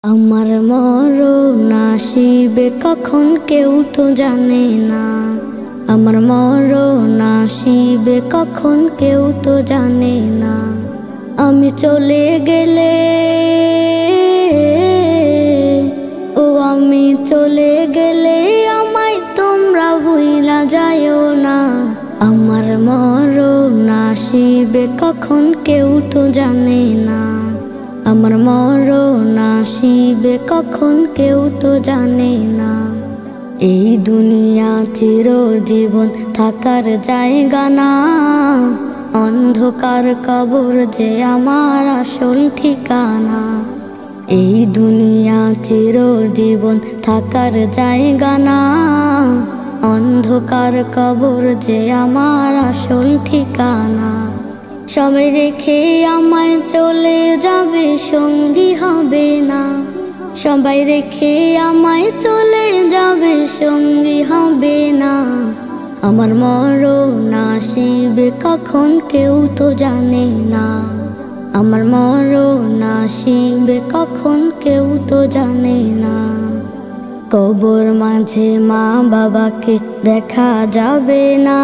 আমার মরণ আসিবে কখন কেউ তো জানে না। আমার মরণ আসিবে কখন কেউ তো জানে না। আমি চলে গেলে ও আমি চলে গেলে আমায় তোমরা ভুইলা যাইও না। আমার মরণ আসিবে কখন কেউ তো জানে না। আমার মরণ আসিবে কখন কেউ তো জানে না। এই দুনিয়া চিরজীবন থাকার জায়গা না। অন্ধকার কবর যে আমার আসল ঠিকানা। এই দুনিয়া চিরজীবন থাকার জায়গা না। অন্ধকার কবর যে আমার আসল ঠিকানা। সবাই রেখে আমায় চলে যাবে, সঙ্গী হবে না। সবাই রেখে আমায় চলে যাবে, সঙ্গী হবে না। আমার মরণ আসিবে কখন কেউ তো জানে না। আমার মরণ আসিবে কখন কেউ তো জানে না। কবর মাঝে মা বাবাকে দেখা যাবে না।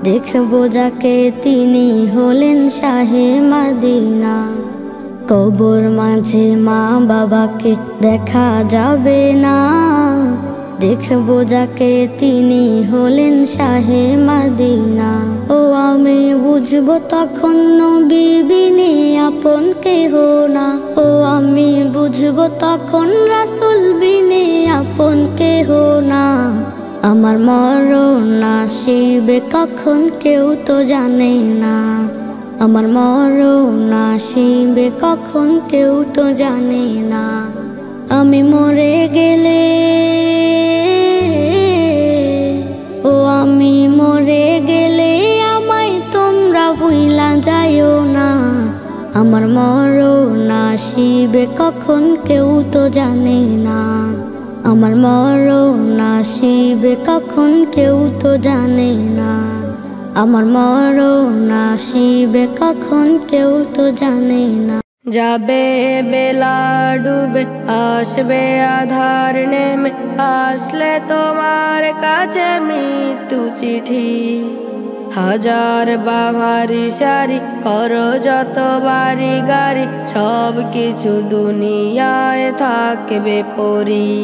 দেখবো যাকে তিনি হলেন শাহে মদিনা। কবর মাঝে মা বাবাকে দেখা যাবে না। দেখবো যাকে তিনি হলেন শাহে মদিনা। ও আমি বুঝবো তখন নবী বিনে আপন কেহ না। ও আমি বুঝবো তখন রাসূল বিনে আপন কেহ না। আমার মরণ আসিবে কখন কেউ তো জানে না। আমার মরণ আসিবে কখন কেউ তো জানে না। আমি মরে গেলে ও আমি মরে গেলে আমায় তোমরা ভুইলা যাইও না। আমার মরণ আসিবে কখন কেউ তো জানে না। আমার মরণ আসিবে কখন কেউ তো জানে না। আমার মরণ আসিবে কখন কেউ তো জানে না। যাবে বেলা ডুবে আসবে আধার নেমে, আসলে তোমার কাছে মৃত্যু চিঠি। হাজার বাহারি সারি করো যত বাড়ি গাড়ি, সব কিছু দুনিয়ায় থাকবে পরি।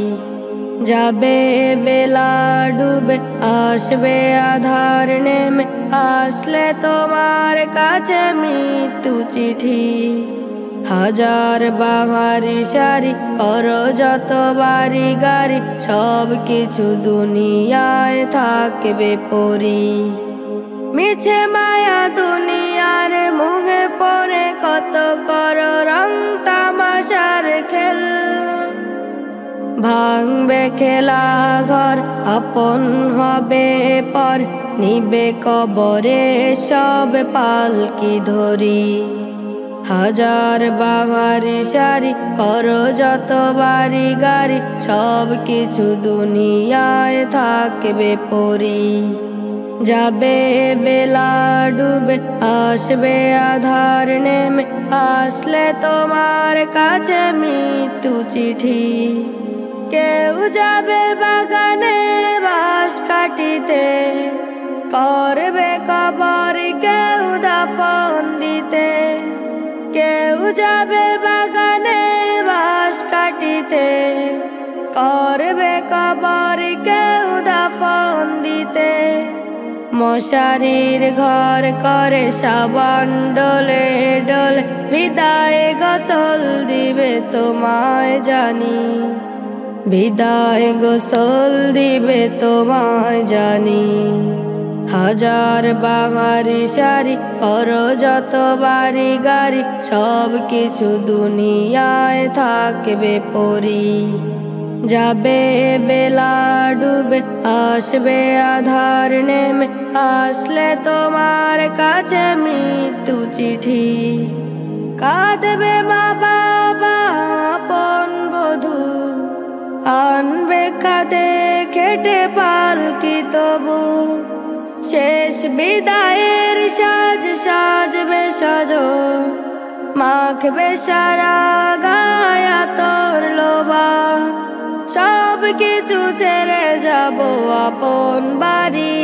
যাবে বেলা ডুবে আসবে আধার নেমে, আসলে তোমার কাছে মৃত্যু চিঠি। হাজার বাহারি সারি করো যত বাড়ি গাড়ি, সব কিছু দুনিয়ায় থাকবে পরি। মিছে মায়া দুনিয়ার মুহে পড়ে কত করো রং তামাশার খেল। ভাঙবে খেলা ঘর আপন হবে পর, নিবে কবরে সব পালকি ধরি। হাজার বাহারি সারি করো যত বাড়ি গাড়ি, সব কিছু দুনিয়ায় থাকবে পরি। যাবে বেলা ডুবে আসবে আধার নেমে, আসলে তোমার কাছে মৃত্যু চিঠি। কেউ যাবে বাগানে বাঁশ কাটিতে, করবে কবর কেউ দাফন দিতে। কেউ যাবে বাগানে বাঁশ কাটিতে, করবে কবর কেউ দাফন দিতে। মশারির ঘর করে সাবান ডলে ডলে, বিদায় গোসল দিবে তোমায় জানি। বিদায় গোসল দিবে তোমায় জানি। হাজার বাহারি সারি করো যত বাড়ি গাড়ি, সব কিছু দুনিয়ায় থাকবে পরি। যাবে বেলা ডুবে আসবে আধার নেমে, আসলে তোমার কাছে মৃত্যু চিঠি। কাঁদবে মা বাবা আপন বধূ, আনবে কাঁদে খেটে পালকি তবু। শেষ বিদায়ের সাজ সাজবে সজন, মাখবে সারা গায়া তোর লোবান। সব কিছু ছেড়ে যাব আপন বাড়ি,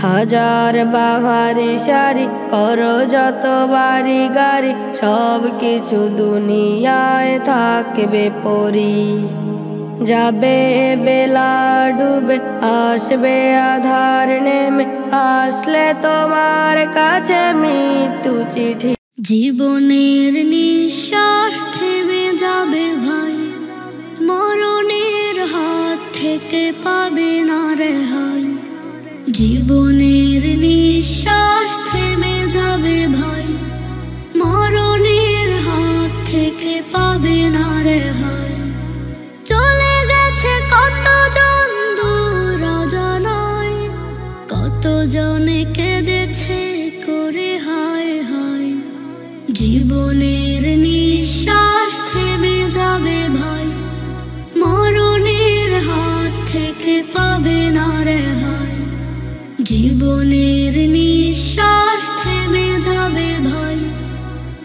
হাজার বাহারি সারি করো যত বাড়ি গাড়ি, সব কিছু দুনিয়ায় থাকবে পরি। যাবে বেলা ডুবে আসবে আধার নেমে, আসলে তোমার কাছে মৃত্যু চিঠি। জীবনের নিঃশ্বাস থেমে যাবে ভাই, মরণের হাত থেকে পাবে না রেহাই। জীবনের নিঃশ্বাস থেমে যাবে ভাই, মরণের হাত থেকে পাবে না রেহাই। চলে গেছে কতজন দূর অজানায়, কতজনে কেঁদেছে করে হায় হায়। জীবনের নিঃশ্বাস থেমে যাবে ভাই, মরণের হাত থেকে পাবে না রেহাই। জীবনের নিঃশ্বাস থেমে যাবে ভাই,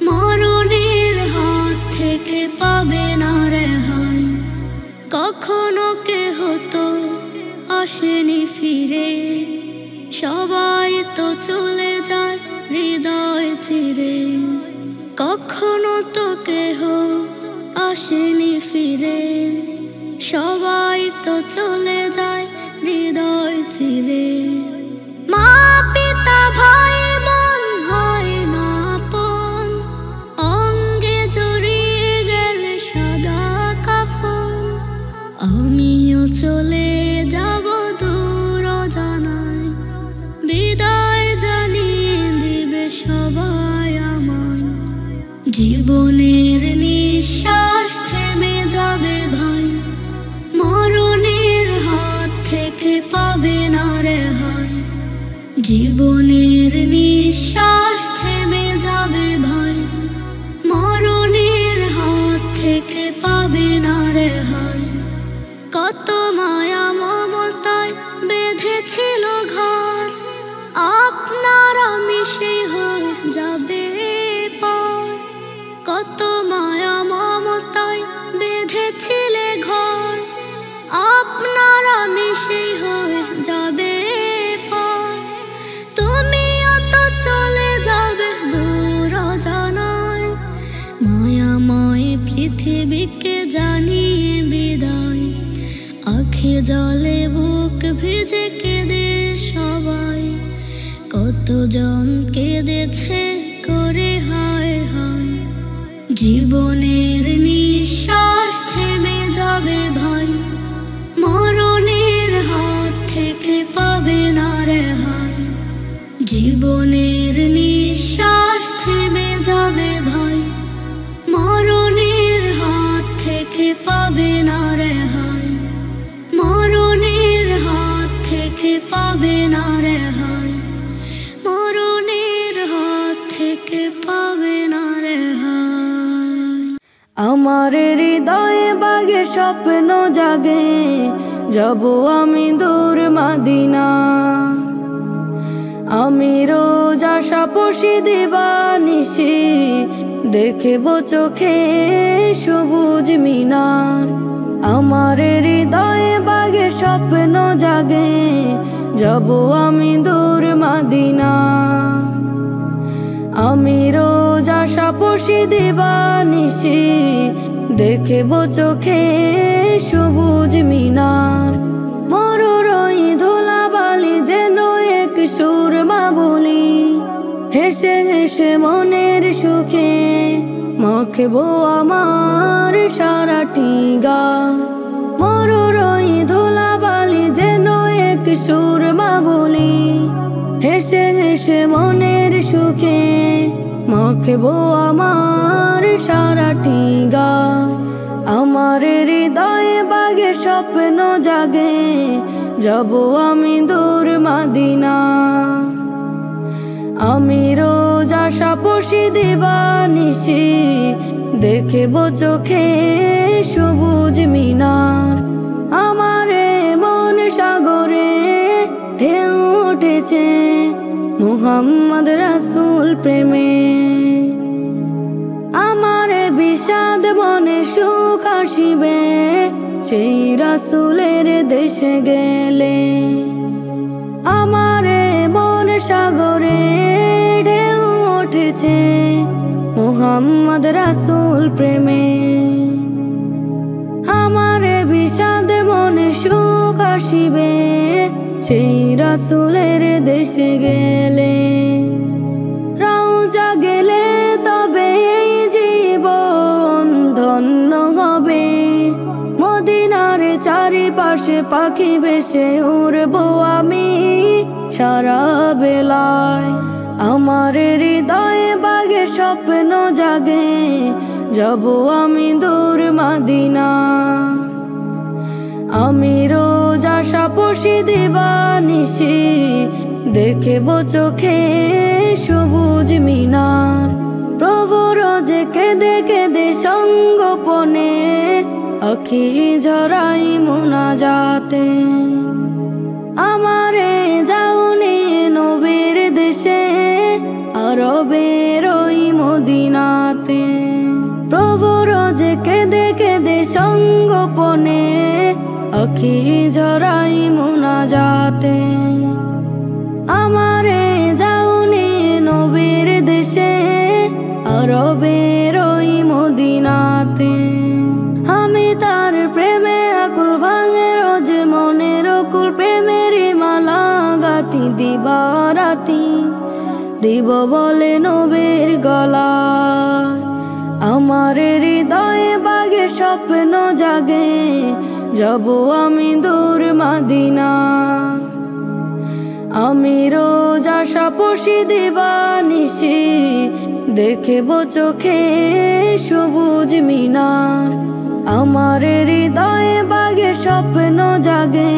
মরণের হাত থেকে পাবে না রেহাই। কখনো কেহ তো আসেনি ফিরে, সবাই তো চলে যায় হৃদয় চিরে। কখনো তো কেহ আসেনি ফিরে, সবাই তো চলে যায় হৃদয় চিরে। মা পিতা ভাই বোন হয় না আপন, অঙ্গে জড়িয়ে গেলে সাদা কাফন। আমিও চলে যাব দূর অজানায়, বিদায় জানিয়ে দিবে সবাই আমায়। জীবনের নিঃশ্বাস থেমে যাবে ভাই, মরণের হাত থেকে পাবে না রেহাই। জীবনের নিঃশ্বাস থেমে যাবে ভাই, মরণের হাত থেকে পাবে না রেহাই। কত মায়া মমতায় বেঁধেছিল ঘর, আপনারা মিশে হয়ে যাবে পর। কত মায়া মমতায় বেঁধেছিলে ঘর, আপনারা মিশে হয়ে যাবে পর। তুমিও তো চলে যাবে দূর অজানায়, মায়াময় পৃথিবীকে জানিয়ে বিদায়। আঁখি জলে বুক ভিজে কেঁদে সবাই, কতজন কেঁদেছে করে হায় হায়। জীবনের নিঃশ্বাস থেমে যাবে ভাই, মরণের হাত থেকে পাবে না রেহাই। জীবনের নিঃশ্বাস থেমে যাবে ভাই, মরণের হাত থেকে পাবে না রেহাই। মরণের হাত থেকে পাবে না রেহাই, মরণের হাত থেকে পাবে না রেহাই। আমার হৃদয়ে বাগে স্বপ্ন জাগে, যাব আমি দূর মদিনা। আমি রোজ আশা পুষি দিবানিশি, দেখব চোখে সবুজ মিনার। আমার হৃদয়ে বাগে স্বপ্ন জাগে, যাব আমি দূর মদিনা। আমি রোজ আশা পুষি দিবানিশি, দেখব চোখে সবুজ মিনার। মরুর ওই ধুলাবালি যেন এক সুরমা বলি, হেসে হেসে মনের সুখে মাখবো আমার সারাটি গান। মরুর ওই ধুলাবালি যেন এক সুরমা বলি, হেসে হেসে মনের সুখে মাখবো আমার সারাটি গান। আমার হৃদয়ে বাগে স্বপ্ন জাগে, যাব আমি দূর মদিনা। আমি রোজ আশা পুষি দিবানিশি, দেখব চোখে সবুজ মিনার। আমার মন সাগরে ঢেউ উঠেছে, মুহাম্মদ রাসূল প্রেমে। আমারে বিষাদ মনে সুখ আসিবে সেই রাসূলের দেশে গেলে। আমারে মন সাগরে ঢেউ উঠেছে মুহাম্মদ রাসূল প্রেমে। আমারে বিষাদ মনে সুখ আসিবে সেই রাসূলের দেশে গেলে। রওজা গেলে তবে এই জীবন ধন্য হবে। মদিনার চারিপাশে পাখি বেশে উড়বো আমি সারা বেলায়। আমার হৃদয়ে বাগে স্বপ্ন জাগে যাব আমি দূর মদিনা। আমি রোজ আশা পুষি দিবানিশি দেখব চোখে সবুজ মিনার। প্রভু রোজ কেঁদে কেঁদে সঙ্গোপনে আখি ঝরাই মুনাজাতে। আমারে যাওনি নবীর দেশে আরবের ওই মদিনাতে। প্রভু রোজ কেঁদে কেঁদে সঙ্গোপনে আখি ঝরাই মুনাজাতে। আমারে যাওনি নবীর দেশে আরবের ওই মদিনাতে। আমি তার প্রেমে আকুল ভাঙে রোজ মনের অকুল প্রেমের মালা গাতি দিবারাতি দিব বলে নবীর গলায়। আমার হৃদয়ে বাগে স্বপ্ন জাগে যাব আমি দূর মদিনা। আমি রোজ আশা পুষি দিবানিশি দেখব চোখে সবুজ মিনার। আমার হৃদয়ে বাগে স্বপ্ন জাগে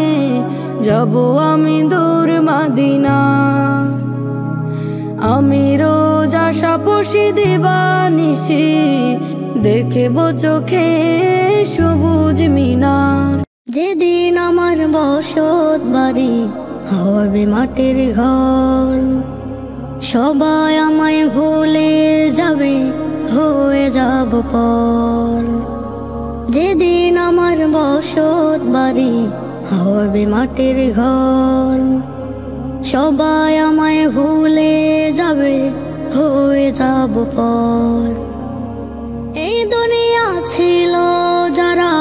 যাব আমি দূর মদিনা। আমি রোজ আশা পুষি দিবানিশি দেখব চোখে সবুজ মিনার। যেদিন আমার বসত বাড়ি হবে মাটির ঘর, সবাই আমায় ভুলে যাবে হয়ে যাব পর। যেদিন আমার বসত বাড়ি হবে মাটির ঘর, সবাই আমায় ভুলে যাবে হয়ে যাব পর। এই দুনিয়া ছিল যারা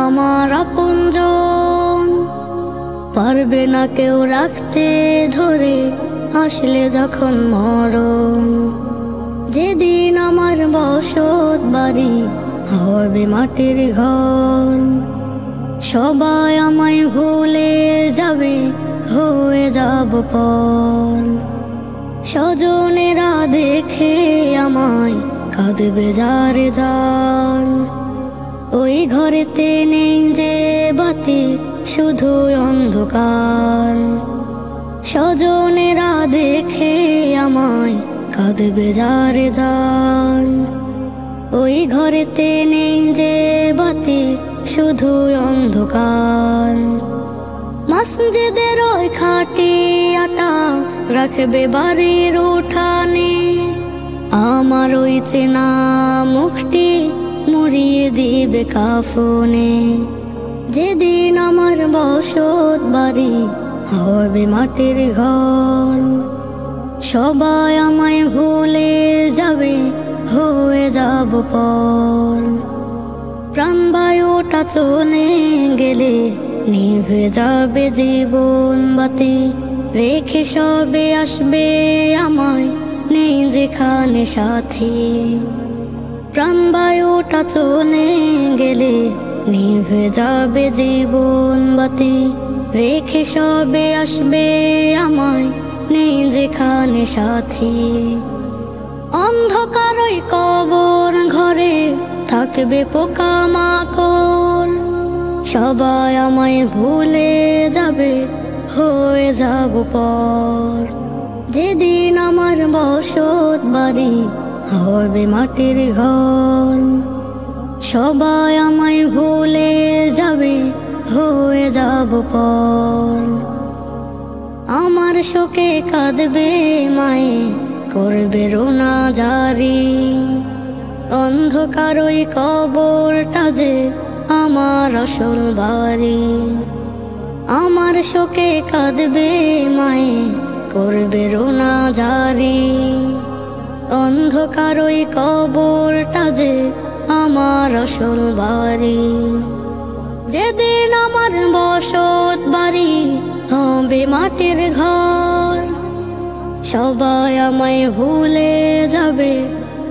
আমার আপনজন, পারবে না কেউ রাখতে ধরে আসলে যখন মরণ। যেদিন আমার বসত বাড়ি হবে মাটির ঘর, সবাই আমায় ভুলে যাবে হয়ে যাব পর। স্বজনেরা দেখে আমায় কাঁদবে যারে যান, ওই ঘরেতে নেই যে বাতি শুধু অন্ধকার। স্বজনেরা দেখে আমায় কাঁদবে যারে যান, ওই ঘরেতে নেই যে বাতি শুধু অন্ধকার। মসজিদের ওই খাটিয়াটা রাখবে বাড়ির উঠানে, আমার ওই চেনা মুখটি মুড়িয়ে দিবে কাফনে। যেদিন আমার বসত বাড়ি হবে মাটির ঘর, সবাই আমায় ভুলে যাবে হয়ে যাব পর। প্রাণবায়ুটা চলে গেলে নিভে যাবে জীবন বাতি, রেখে সবে আসবে আমায় নেই যেখানে সাথী। প্রাণবায়ুটা চলে গেলে নিভে যাবে জীবন বাতি, রেখে সবে আসবে আমায় নেই যেখানে সাথী। অন্ধকার ওই কবর ঘরে থাকবে পোকামাকড়, সবাই আমায় ভুলে যাবে হয়ে যাব পর। যেদিন আমার বসত বাড়ি হবে মাটির ঘর, সবাই আমায় ভুলে যাবে হয়ে যাব পর। আমার শোকে কাঁদবে মায়ে, করবে রোনা জারি। অন্ধকার ওই কবরটা যে আমার আসল বাড়ি। আমার শোকে কাঁদবে মায়ে, করবে রোনা জারি। অন্ধকার ওই কবরটা যে আমার আসল বাড়ি। যেদিন আমার বসত বাড়ি হবে মাটির ঘর, সবাই আমায় ভুলে যাবে,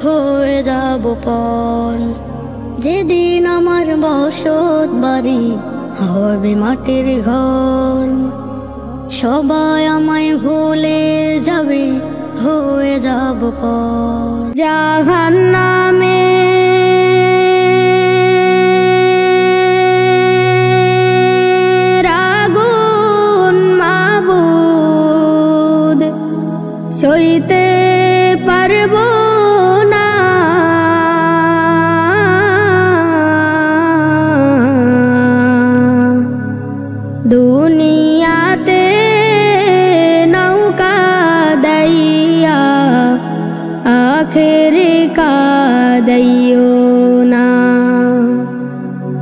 হয়ে যাব পর। যেদিন আমার বসত বাড়ি হবে মাটির ঘর, সবাই আমায় ভুলে যাবে, হয়ে যাব পর। জাহান্নামে সইতে পারবো না, দুনিয়াতে নৌকা দাইয়া আখেরে কাদাইও না।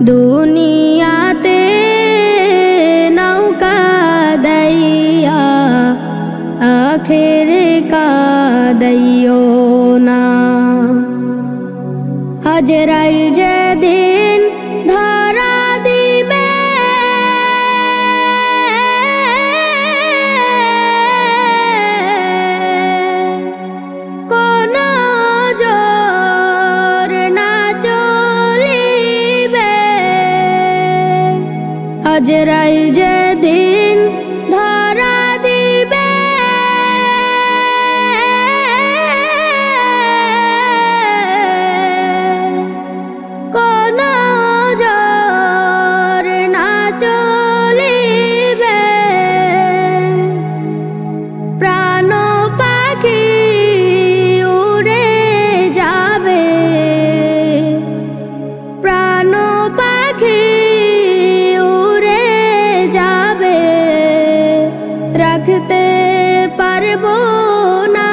দুনিয়াতে নৌকা দাইয়া আখেরে কাদাইও না। আজরাইল যেদিন ধরা দিবে, কোন জোর না চলিবে। আজরাইল যেদিন ধরা দিবে, কোন জোর না চলিবে। প্রাণ পাখি উড়ে যাবে, প্রাণ পাখি উড়ে যাবে, রাখতে পারবো না।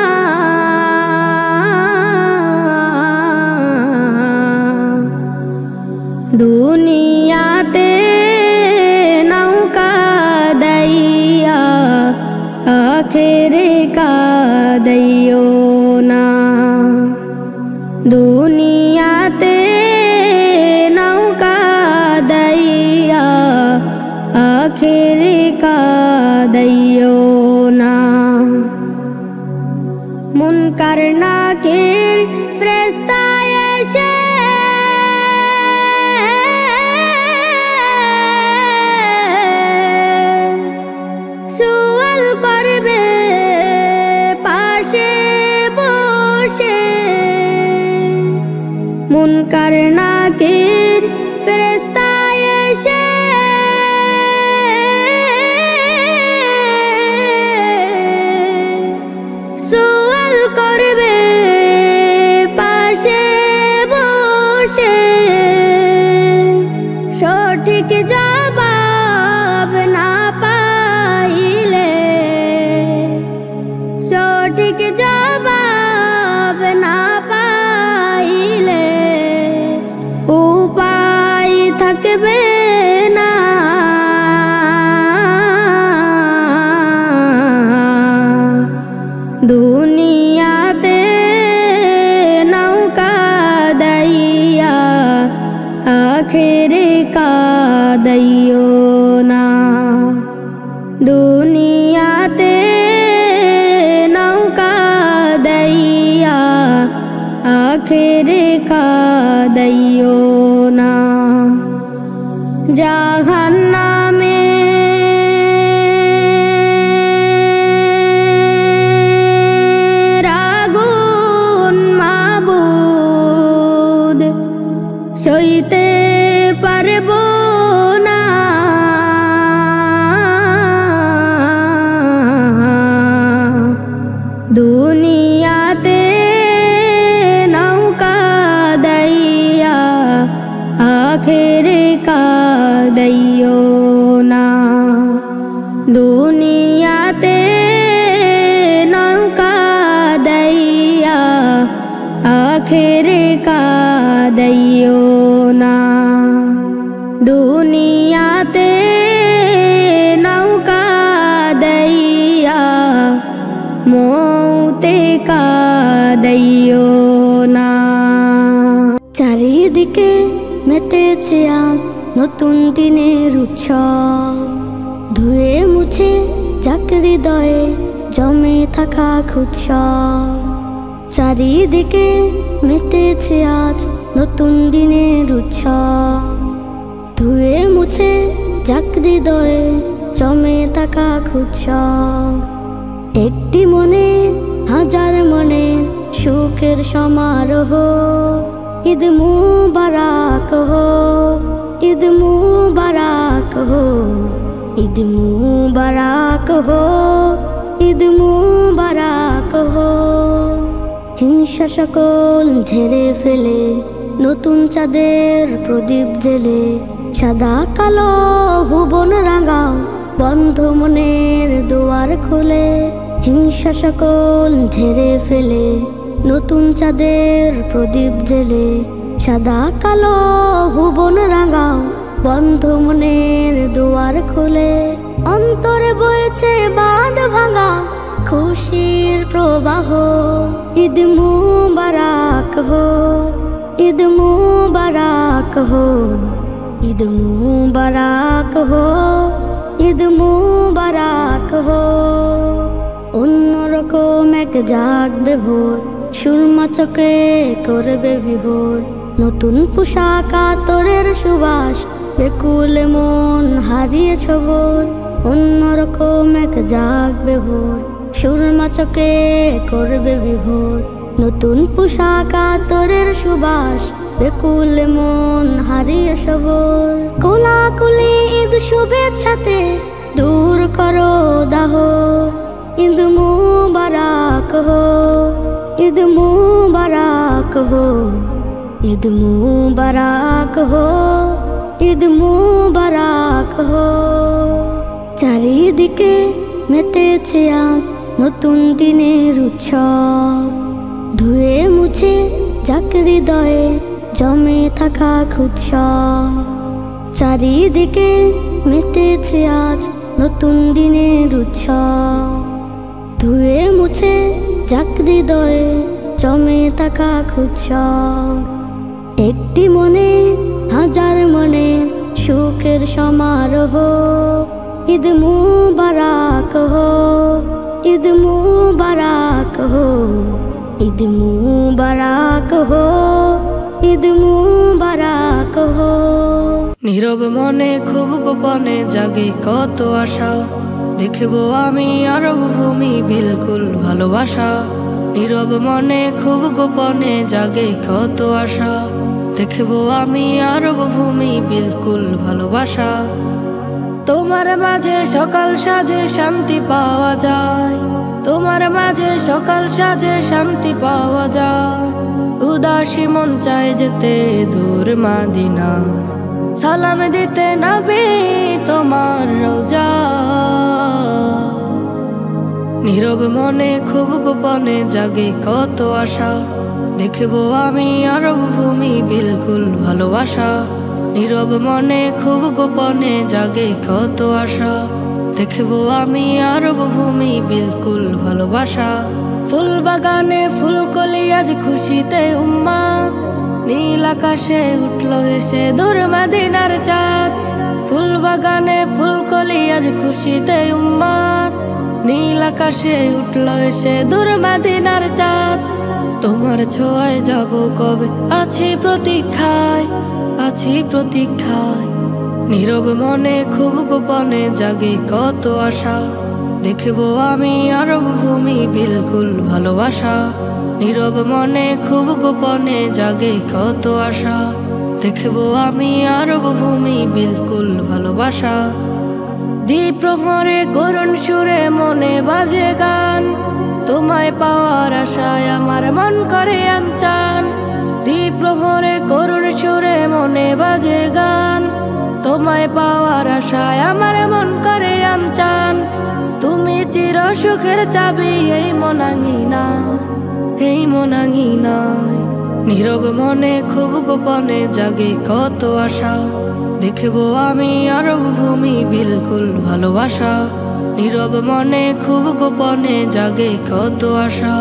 দুনিয়াতে নৌকা দাইয়া আখেরে কাদাইও না। দুনিয়াতে নৌকা দাইয়া আখেরে কাদাইও না। মুনকার নাকির ফেরেশতা এসে সুয়াল করবে পাশে বসে। মুনকার নাকির ফেরেশতা এসে সুয়াল করবে পাশে বসে। সঠিক জবাব না পাইলে, সঠিক জবাব না পাইলে উপায় থাকবে না। দুনিয়াতে নৌকা দাইয়া আখেরে কাদাইও না। দুনিয়াতে নৌকা দাইয়া আখেরে কাদাইও না। জাহান্নামে আগুন মাবুদ সইতে পারবো না। দুনিয়াতে নৌকা দাইয়া আখেরে কাদাইও না। দুনিয়াতে দুনিয়াতে নৌকা দেইয়া মৌতে কাদাইও না। চারিদিকে মেতেছে আজ নতুন দিনের উৎসব, ধুয়ে মুছে যাক হৃদয়ে জমে থাকা উৎসব। চারিদিকে মেতেছে আজ নতুন দিনের উৎসব, ধুয়ে মুছে যাক হৃদয়ে জমে থাকা উৎসব। একটি মনে হাজার মনে সুখের সমারোহ, ঈদ মুবারক হো, ঈদ মুবারক হো, ঈদ মুবারক হো, ঈদ মুবারক হো। হিংসা সকল ঝেড়ে ফেলে নতুন চাঁদের প্রদীপ জেলে, সাদা কালো ভুবন রাঙাও বন্ধ মনের দুয়ার খুলে। হিংসা সকল ঝেড়ে ফেলে নতুন চাঁদের প্রদীপ জেলে, সাদা কালো ভুবন রাঙাও বন্ধ মনের দুয়ার খুলে। অন্তরে বয়েছে বাঁধ ভাঙা খুশির প্রবাহ, ঈদ মুবারক হো, ঈদ মুবারক হো, ঈদ মুবারক হো, ঈদ মুবারক হো। অন্যরকম এক জাগবে ভোর, সুরমা চোখে করবে বিভোর। নতুন পোশাক আতরের সুবাস, বেকুল মন হারিয়ে ছবর। অন্যরকম এক জাগবে ভোর, সুরমা চোখে করবে বিভোর। নতুন পোশাক আতরের সুবাস, বেকুল মন হারিয়ে সবর। কোলাকুলি ঈদ শুভেচ্ছাতে দূর করো দাহ, ঈদ মুবারক হো, ঈদ মুবারক হো, ঈদ মুবারক হো, ঈদ মুবারক হো। চারিদিকে মেতেছে আজ নতুন দিনের উৎসব, ধুয়ে মুছে যাক হৃদয়ে জমে থাকা উৎসব। চারিদিকে মেতেছে আজ নতুন দিনের উৎসব, ধুয়ে মুছে যাক হৃদয়ে জমে থাকা উৎসব। একটি মনে হাজার মনে সুখের সমারোহ, ঈদ মুবারক হো, ঈদ মুবারক হো, ঈদ মুবারক হো, ঈদ মুবারক হো। নীরব মনে খুব গোপনে জাগে কত আশা, দেখব আমি আরব ভূমি বিলকুল ভালোবাসা। নীরব মনে খুব গোপনে জাগে কত আশা, দেখব আমি আরব ভূমি বিলকুল ভালোবাসা। তোমার মাঝে সকাল সাজে শান্তি পাওয়া যায়, তোমার মাঝে সকাল সাজে শান্তি পাওয়া যায়। উদাসী মন চায় যেতে দূর মাদিনা, সালাম দিতে নবী তোমার রোজা। নীরব মনে খুব গোপনে জাগে কত আশা, দেখব আমি আরব ভূমি বিলকুল ভালোবাসা। নীরব মনে খুব গোপনে জাগে কত আশা, দেখব আমি আরব ভূমি বিলকুল ভালোবাসা। ফুল বাগানে ফুলকলি আজ খুশিতে উম্মাদ, নীল আকাশে উঠলো হেসে দূর মদিনার চাঁদ। ফুল বাগানে ফুলকলি আজ খুশিতে উম্মাদ, নীল আকাশে উঠলো হেসে দূর মদিনার চাঁদ। তোমার ছোঁয়ায় যাব কবে আছি প্রতীক্ষায়, আছি প্রতীক্ষায়। নীরব মনে খুব গোপনে জাগে কত আশা, দেখব আমি আরব ভূমি বিলকুল ভালোবাসা। নীরব মনে খুব গোপনে জাগে কত আশা, দেখব আমি আরব ভূমি বিলকুল ভালোবাসা। দ্বীপ প্রহরে করুণ সুরে মনে বাজে গান, তোমায় পাওয়ার আশায় আমার মন করে আনচান। দ্বীপ প্রহরে করুণ সুরে মনে বাজে গান, তোমায় পাওয়ার আশায় আমার মন করে আনচান। তুমি চির সুখের চাবি এই মনাঙ্গিনা, এই মনাঙ্গিনায় নীরব মনে খুব গোপনে জাগে কত আশা, দেখবো আমি আরব ভূমি বিলকুল ভালোবাসা। নীরব মনে খুব গোপনে জাগে কত আশা,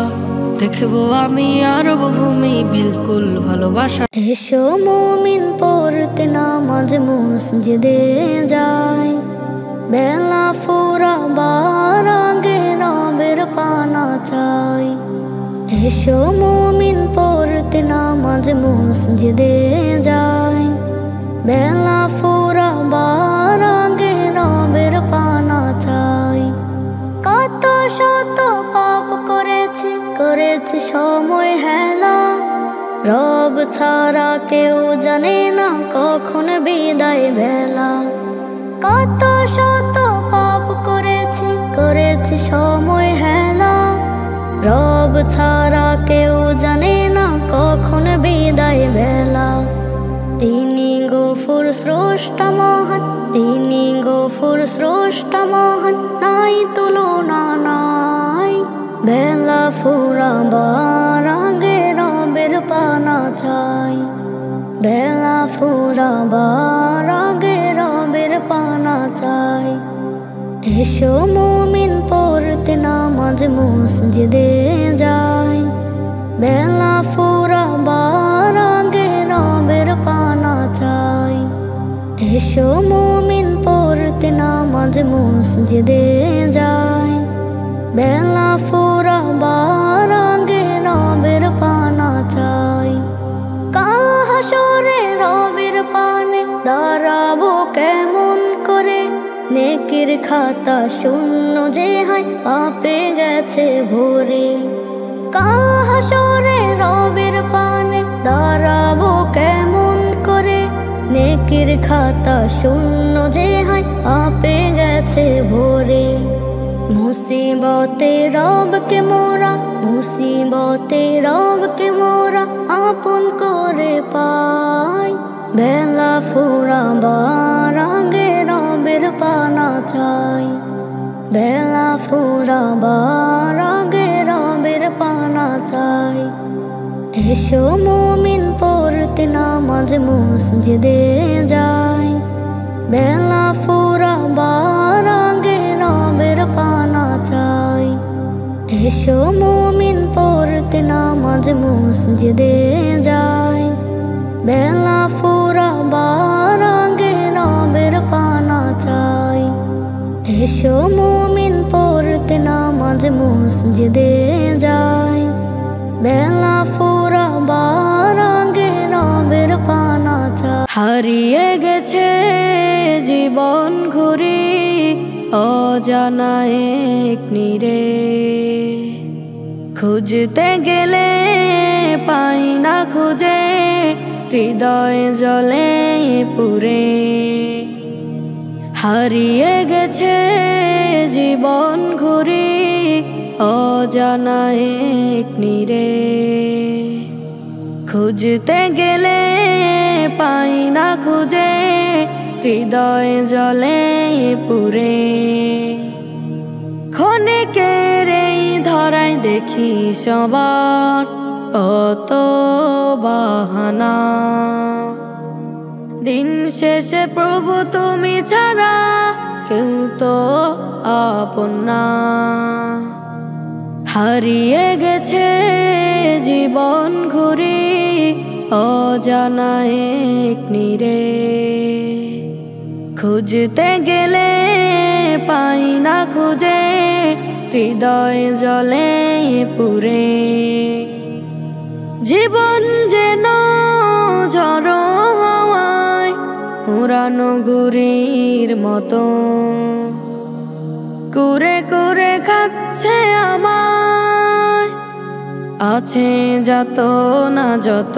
দেখবো আমি আরব ভূমি বিলকুল ভালোবাসা। এসো মুমিন পড়তে নামাজ মসজিদে যাই, বেলা ফুরাবার আগে রবের পানা চাই। এসো মুমিন পড়তে নামাজ মসজিদে যাই, বেলা ফুরাবার আগে রবের পানা চাই। কত শত পাপ করেছি সময় হেলা, রব ছাড়া কেউ জানে না কখন বিদায় বেলা। কত শত পাপ করেছি সময় হেলা, রব ছাড়া কেউ জানে না কখন বিদায় বেলা। তিনি গফুর স্রষ্টা মহান, তিনি গফুর স্রষ্টা মহান, নাই তুলনা নাই। বেলা ফুরাবার আগে রবের পানা চাই, বেলা ফুরাবার আগে রবের পানা চাই। এসো মুমিন পড়তে নামাজ মসজিদে যাই, বেলা ফুরাবার আগে রবের পানা চাই। এসো মুমিন পড়তে নামাজ মসজিদে যাই, বেলা ফুরাবার আগে রবের পানা চাই। কাল হাসরে রবের পানে দাঁড়াবো কেমন করে, নেকির খাতা শূন্য যে হয় পাপে গেছে ভরে। কাল হাসরে রবের পানে দাঁড়াবো কেমন করে, নেকির খাতা শূন্য যে হয় পাপে গেছে ভরে। মুসিবতে রবকে মোরা, মুসিবতে রবকে মোরা আপন করে পাই। বেলা ফুরাবার আগে রবের পানা চাই, বেলা ফুরাবার আগে রবের পানা চাই। এসো মুমিন পড়তে নামাজ মসজিদে যাই, বেলা ফুরাবার আগে রবের পানা চাই। এসো মুমিন পড়তে নামাজ মসজিদে যাই, বেলা ফুরাবার আগে রবের পানা চাই। এসো মুমিন পড়তে নামাজ মসজিদে যাই, বেলা ফুরাবার আগে রবের পানা চাই। হারিয়ে গেছে জীবন ঘুরি অজানা এক নীরে, খুঁজতে গেলে পাই না খুঁজে, হৃদয় জলে পুরে। হারিয়ে গেছে জীবন ঘুরি অজানা এক নীরে, খুঁজতে গেলে পাই না খুঁজে, হৃদয় জলে পুরে। ক্ষণিকের এই ধরায় দেখি সবার কত বাহানা, দিন শেষে প্রভু তুমি ছাড়া কেউ তো আপন না। হারিয়ে গেছে জীবন ঘুরি অজানা এক নীরে, খুঁজতে গেলে পাই না খুঁজে, হৃদয় জলে পুরে। জীবন যেন ঝড়ো হাওয়ায় উড়ানো ঘুড়ির মতো, কুরে কুরে খাচ্ছে আমায়, আছে যত না যত।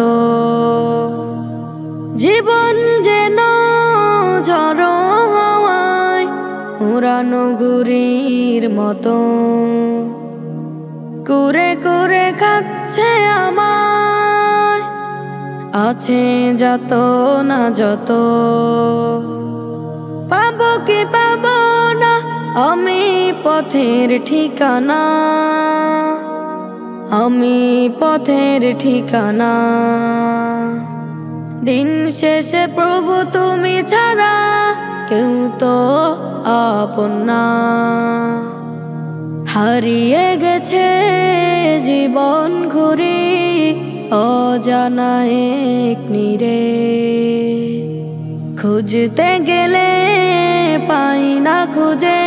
জীবন যেন ঝড়ো হাওয়ায় উড়ানো ঘুড়ির মতো, কুরে কুরে খাচ্ছে আমায়, আছে যত না যত। পাবো কি পাবো না আমি পথের ঠিকানা, আমি পথের ঠিকানা। দিন শেষে প্রভু তুমি ছাড়া কেউ তো আপন না। হারিয়ে গেছে জীবন ঘুরে অজানা এক নীরে। খুঁজতে গেলে পাই না খুঁজে,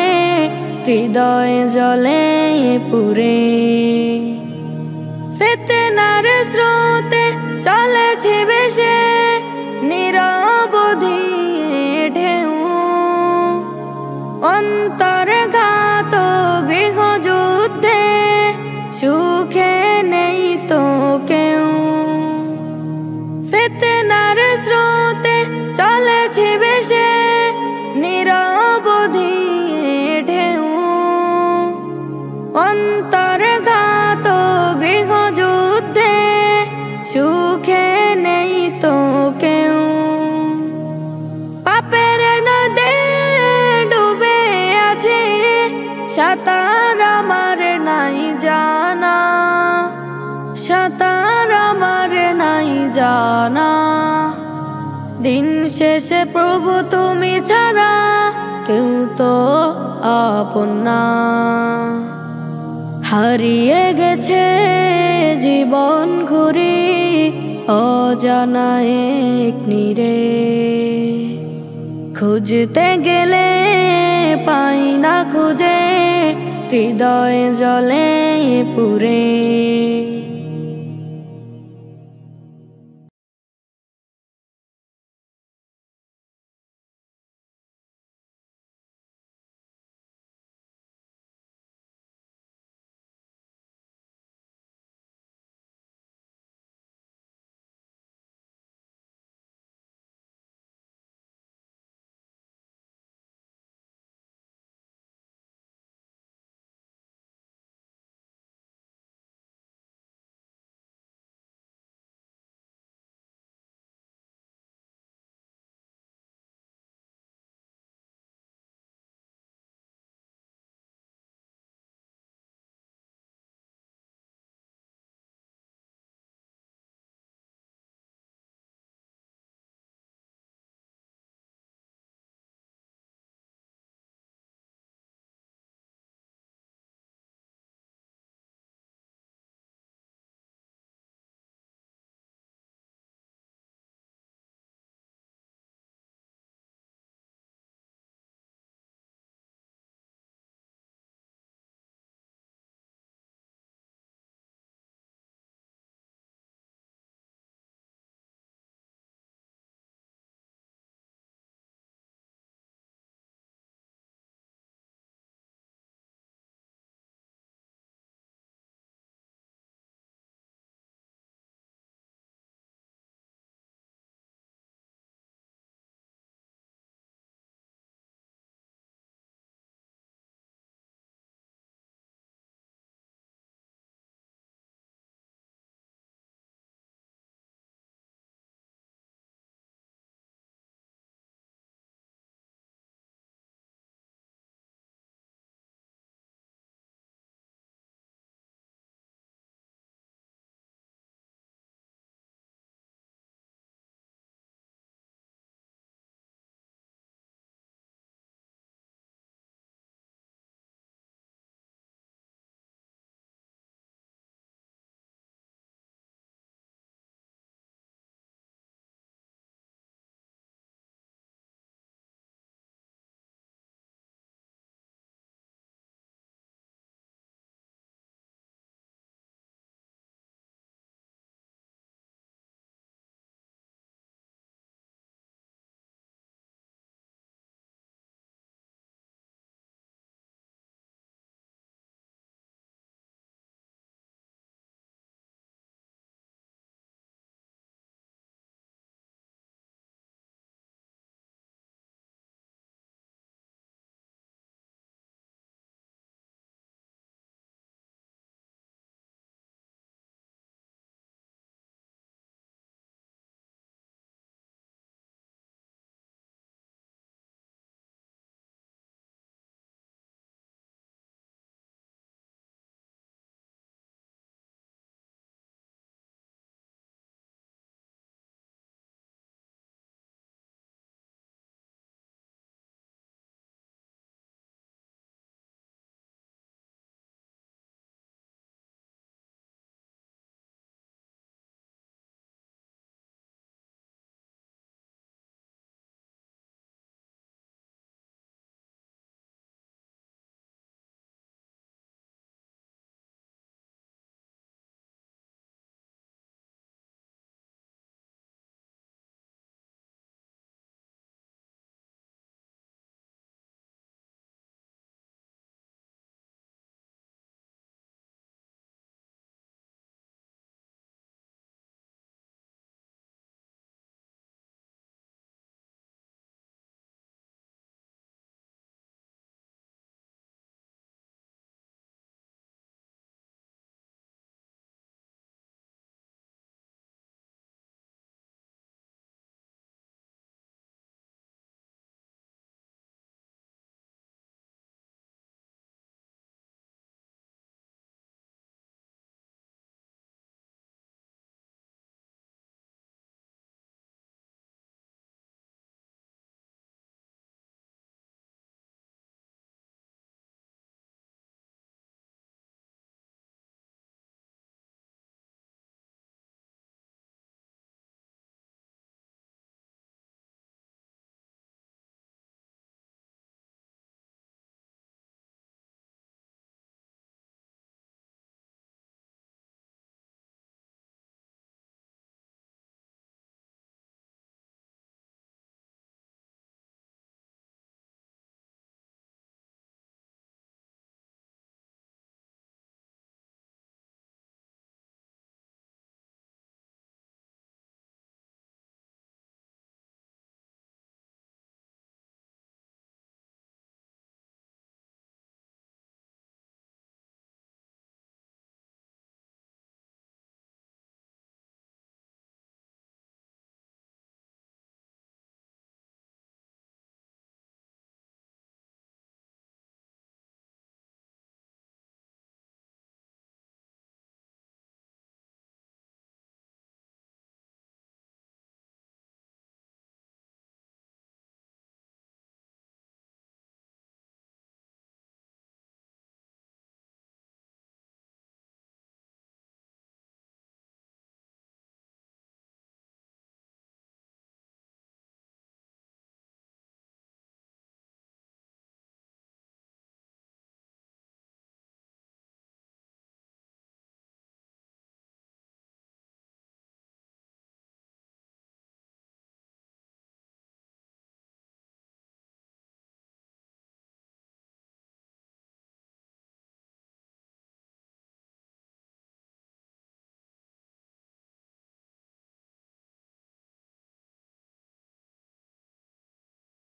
হৃদয় জলে পুরে। ফিতনার স্রোতে চলেছে ভেসে নিরবধি ঢেউ। অন্তর্ঘাত গৃহযুদ্ধে সুখে নেই তো কেউ। ফিতনার স্রোতে চলেছে ভেসে নিরবধি ঢেউ। অন্তর্ঘাত গৃহযুদ্ধে সুখে নেই তো কেউ। পাপের নদে ডুবে আছে, সাঁতার আমার নাই জানা। সাঁতার আমার নাই জানা। দিন শেষে প্রভু তুমি ছাড়া কেউ তো আপন না। হারিয়ে গেছে জীবন ঘুরে অজানা এক নীরে। খুঁজতে গেলে পাই না খুঁজে, হৃদয় জলে পুরে।